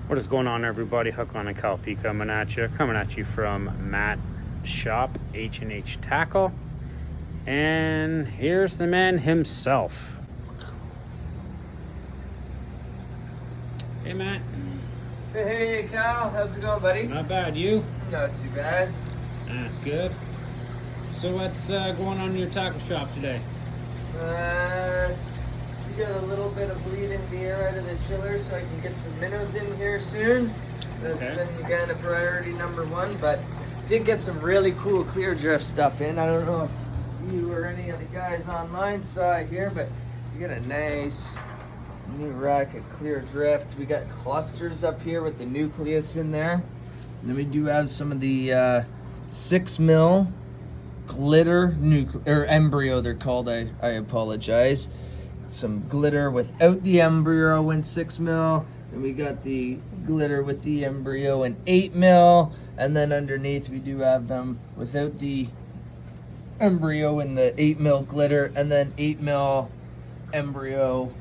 What is going on, everybody? Hook on and Cal P coming at you from Matt's shop, H&H Tackle. And here's the man himself. Hey, Matt. Hey, Cal. How's it going, buddy? Not bad. You? Not too bad. That's good. So what's going on in your tackle shop today? We got a little bit of bleeding the air out of the chiller so I can get some minnows in here soon. That's been kind of priority number one, but did get some really cool clear drift stuff in. I don't know if you or any of the guys online saw it here, but you got a nice new rack of clear drift. We got clusters up here with the nucleus in there. And then we do have some of the 6 mil glitter or embryo, they're called. I apologize. Some glitter without the embryo in 6 mil. And we got the glitter with the embryo in 8 mil. And then underneath we do have them without the embryo in the 8 mil glitter, and then 8 mil embryo,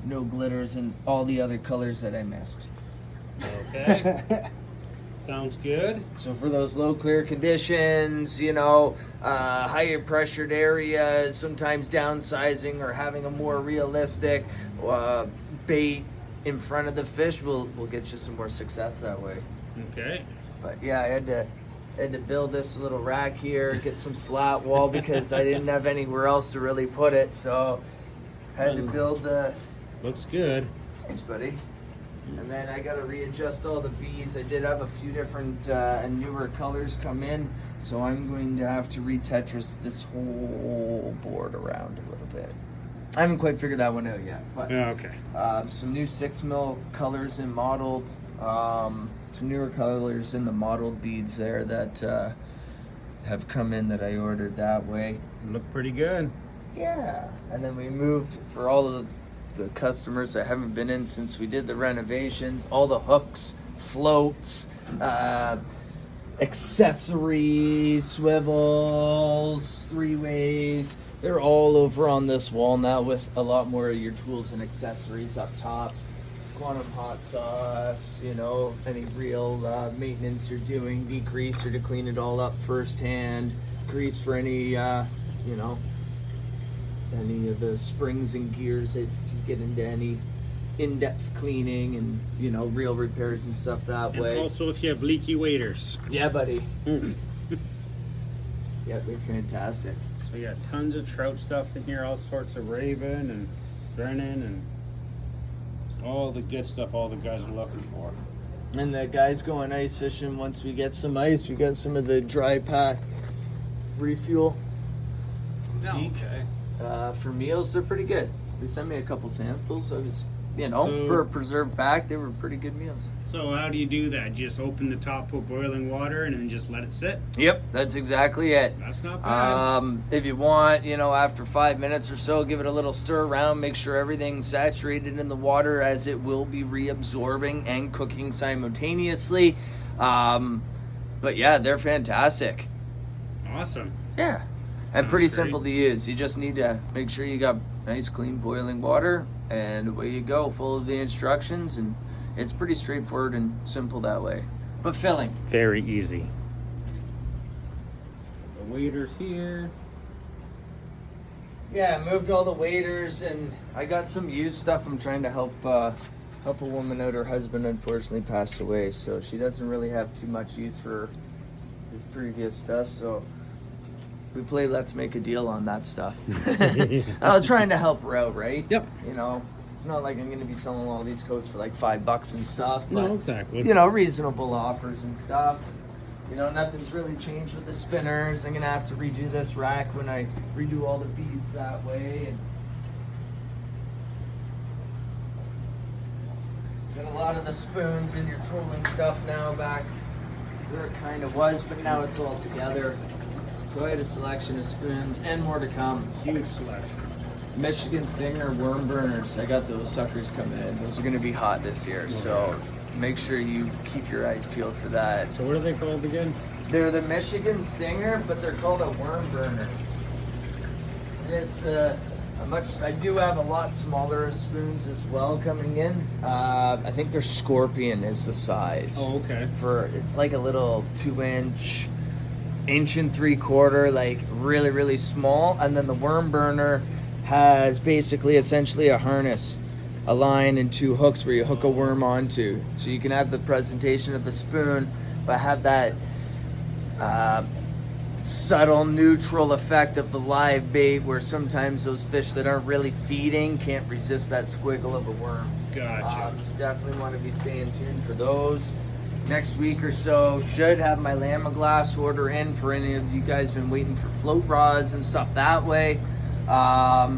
no glitters, and all the other colors that I missed. Okay. Sounds good. So for those low clear conditions, higher pressured areas, sometimes downsizing or having a more realistic bait in front of the fish will get you some more success that way. Okay. But yeah, I had to build this little rack here, get some slat wall because I didn't have anywhere else to really put it, so had to build the... Looks good. Thanks, buddy. And then I got to readjust all the beads. I did have a few different and newer colors come in, so I'm going to have to re-Tetris this whole board around a little bit. I haven't quite figured that one out yet. But, Yeah, okay. some new 6 mil colors in modeled, some newer colors in the modeled beads there that have come in that I ordered that way. Look pretty good. Yeah. And then we moved for all of the customers that haven't been in since we did the renovations, all the hooks, floats, accessories, swivels, 3-ways. They're all over on this wall now with a lot more of your tools and accessories up top. Quantum hot sauce, any real maintenance you're doing, degreaser to clean it all up firsthand, grease for any, any of the springs and gears that you get into any in-depth cleaning and, real repairs and stuff that way. And also if you have leaky waders. Yeah, buddy. Yeah, they're fantastic. So you got tons of trout stuff in here, all sorts of raven and Brennan and all the good stuff all the guys are looking for. And the guys going ice fishing, once we get some ice, we got some of the dry pack refuel. Okay. For meals, they're pretty good. They sent me a couple samples. I was, So- for a preserved pack, they were pretty good meals. So how do you do that? Just open the top, put boiling water, and then just let it sit? Yep, that's exactly it. That's not bad. If you want, after 5 minutes or so, give it a little stir around, make sure everything's saturated in the water as it will be reabsorbing and cooking simultaneously. But yeah, they're fantastic. Awesome. Yeah. And Sounds pretty great. simple to use. You just need to make sure you got nice, clean, boiling water, and away you go. Follow the instructions, and it's pretty straightforward and simple that way. But filling. Very easy. The waders here. Yeah, I moved all the waders, and I got some used stuff. I'm trying to help a woman out. Her husband unfortunately passed away, so she doesn't really have too much use for his previous stuff, so we play let's make a deal on that stuff. I'm trying to help her out, right? Yep. It's not like I'm going to be selling all these coats for like $5 and stuff. But, No, exactly. Reasonable offers and stuff. Nothing's really changed with the spinners. I'm going to have to redo this rack when I redo all the beads that way. And got a lot of the spoons in your trolling stuff now back where it kind of was, but now it's all together. Quite a selection of spoons and more to come. Huge selection. Michigan Stinger worm burners. I got those suckers coming in. Those are going to be hot this year, so make sure you keep your eyes peeled for that. So what are they called again? They're the Michigan Stinger, but they're called a worm burner. And it's I do have a lot smaller spoons as well coming in. I think their Scorpion is the size. Oh, okay. It's like a little 2-inch, 1.75 inch, like really, really small. And then the Worm Burner has basically essentially a harness, a line and 2 hooks where you hook a worm onto. So you can have the presentation of the spoon, but have that subtle neutral effect of the live bait, where sometimes those fish that aren't really feeding can't resist that squiggle of a worm. Gotcha. So definitely want to be staying tuned for those. Next week or so should have my Lamaglass order in for any of you guys been waiting for float rods and stuff that way. I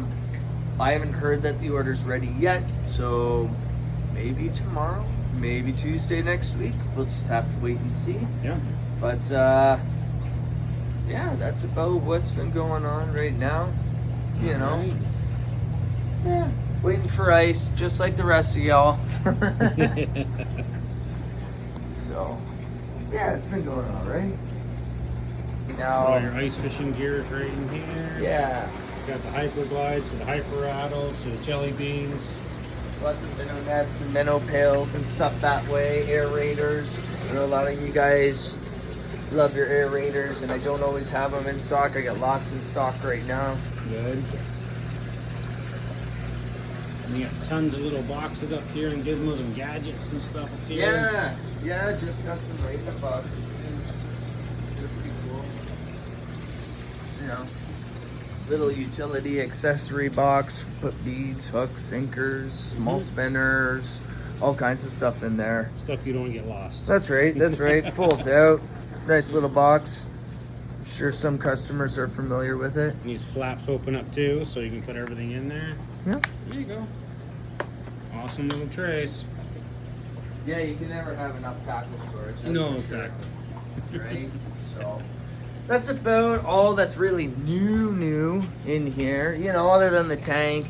haven't heard that the order's ready yet, so maybe tomorrow, maybe Tuesday next week. We'll just have to wait and see. Yeah. But yeah, that's about what's been going on right now. You know, Right. yeah, waiting for ice, just like the rest of y'all. So, yeah, it's been going all right. All your Now, ice fishing gear is right in here. yeah, Got the hyper glides to the hyper rattles to the jelly beans. lots of minnow nets and minnow pails and stuff that way. Aerators. I know a lot of you guys love your aerators, and I don't always have them in stock. I got lots in stock right now. Good. And you got tons of little boxes up here and gizmos and gadgets and stuff up here. Yeah, just got some Raven boxes too. They're pretty cool. You know, little utility accessory box. Put beads, hooks, sinkers, small spinners, all kinds of stuff in there. Stuff you don't get lost. That's right. Folds out. Nice little box. I'm sure some customers are familiar with it. And these flaps open up too, so you can put everything in there. Yeah. There you go. Awesome little trays. Yeah, you can never have enough tackle storage. that's No, for sure. exactly. Right? So that's about all that's really new in here. You know, other than the tank.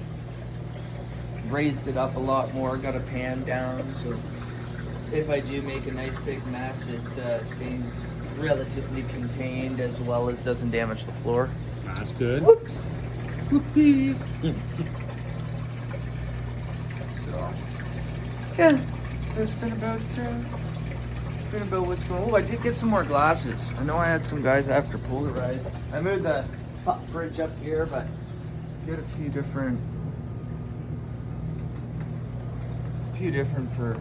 Raised it up a lot more, got a pan down, so if I do make a nice big mess, it stays relatively contained as well as doesn't damage the floor. That's good. Whoops! Whoopsies. So, yeah, that's been about what's going on. Oh, I did get some more glasses. I know I had some guys after polarized. I moved the pop fridge up here, but got a few different for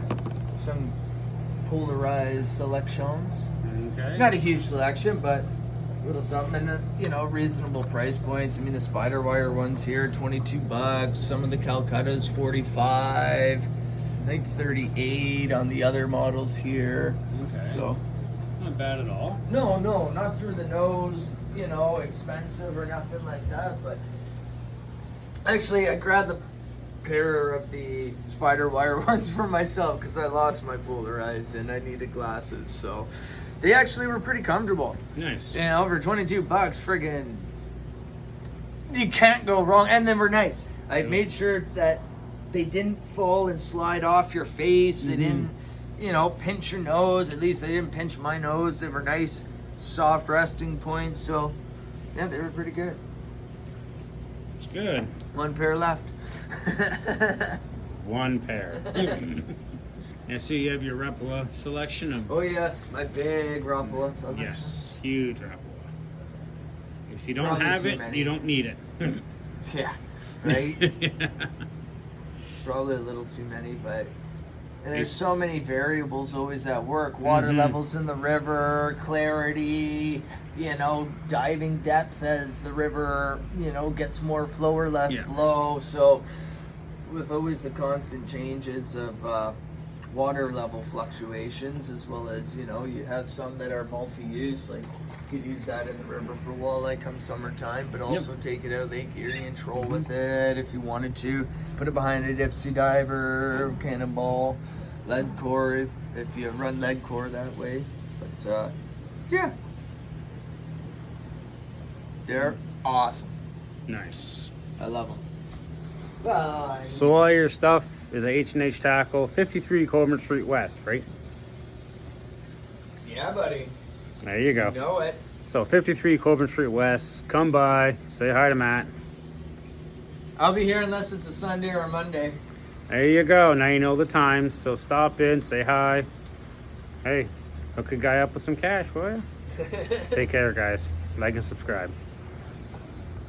some polarized selections. Okay. Not a huge selection, but a little something, and you know, reasonable price points. I mean, the spider wire ones here, $22. Some of the Calcuttas, $45. I think 38 on the other models here. Okay. So, Not bad at all. no, not through the nose, you know, expensive or nothing like that. But actually, I grabbed the pair of the spider wire ones for myself because I lost my polarized and I needed glasses. So they actually were pretty comfortable. Nice. You know, for $22, friggin', you can't go wrong. And they were nice. I made sure that they didn't fall and slide off your face. They didn't, you know, pinch your nose. At least they didn't pinch my nose. They were nice, soft resting points. So, yeah, they were pretty good. It's good. One pair left. One pair. And so you have your Repla selection of Oh yes, my big Rapala. yes, huge Repla. If you don't Probably have too it, many. you don't need it. Yeah, right. Probably a little too many, but and there's so many variables always at work. Water levels in the river, clarity, you know, diving depth as the river, you know, gets more flow or less flow. So with always the constant changes of water level fluctuations, as well as, you know, you have some that are multi-use, like you could use that in the river for walleye come summertime, but also take it out of Lake Erie and troll with it if you wanted to. Put it behind a dipsy diver, cannonball, lead core if you run lead core that way. But yeah, they're awesome. Nice. I love them. Bye. So all your stuff is at H&H Tackle, 53 Coleman Street West, right? Yeah, buddy. There you go. You know it. So 53 Coleman Street West. Come by, say hi to Matt. I'll be here unless it's a Sunday or a Monday. There you go. Now you know the times. So stop in, say hi. Hey, hook a guy up with some cash, will you? Take care, guys. Like and subscribe.